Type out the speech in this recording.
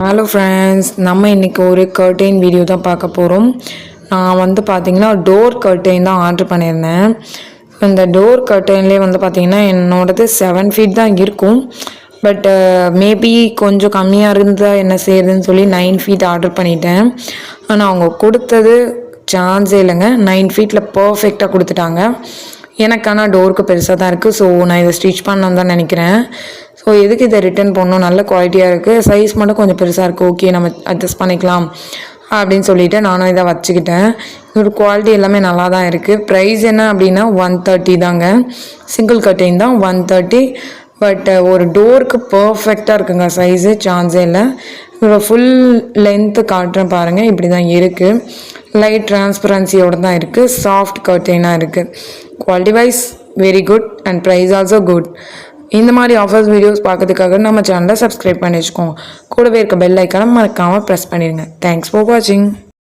Hello friends, நம்ம இன்றைக்கி ஒரு கர்டைன் வீடியோ தான் பார்க்க போகிறோம். நான் பார்த்தீங்கன்னா டோர் கர்டைன் தான் ஆர்டர் பண்ணியிருந்தேன். இந்த டோர் கர்டைன்லேயே பார்த்தீங்கன்னா என்னோடது 7 ஃபீட் தான் இருக்கும். பட் மேபி கொஞ்சம் கம்மியாக இருந்தால் என்ன செய்யறதுன்னு சொல்லி 9 ஃபீட் ஆர்டர் பண்ணிட்டேன். ஆனால் அவங்க கொடுத்தது சான்ஸே இல்லைங்க. 9 ஃபீட்டில் பர்ஃபெக்டாக கொடுத்துட்டாங்க. எனக்கான டோருக்கு பெருசாக தான் இருக்குது. ஸோ நான் இதை ஸ்டிச் பண்ணணும்னு தான் நினைக்கிறேன். ஸோ எதுக்கு இதை ரிட்டர்ன் பண்ணணும், நல்ல குவாலிட்டியாக இருக்குது, சைஸ் மட்டும் கொஞ்சம் பெருசாக இருக்குது, ஓகே நம்ம அட்ஜஸ்ட் பண்ணிக்கலாம் அப்படின்னு சொல்லிவிட்டு நானும் இதை வச்சுக்கிட்டேன். இதோட குவாலிட்டி எல்லாமே நல்லா தான் இருக்குது. ப்ரைஸ் என்ன அப்படின்னா 130 தாங்க. சிங்கிள் கட்டிங் தான் 130. பட் ஒரு டோருக்கு பர்ஃபெக்டாக இருக்குங்க, சைஸு சான்ஸே இல்லை. இதோட ஃபுல் லென்த்து காட்டுறேன் பாருங்கள், இப்படி தான் இருக்குது. லைட் டிரான்ஸ்பரன்சியோடு தான் இருக்குது. சாஃப்ட் கர்டைனாக இருக்குது. Quality wise very good and price also good. இந்த மாதிரி ஆஃபர்ஸ் வீடியோஸ் பார்க்கறதுக்காக நம்ம சேனலை சப்ஸ்கிரைப் பண்ணி வச்சுக்கோங்க. கூடவே இருக்க பெல் ஐக்கானை மறக்காமல் ப்ரெஸ் பண்ணிடுங்க. தேங்க்ஸ் ஃபார் வாட்சிங்.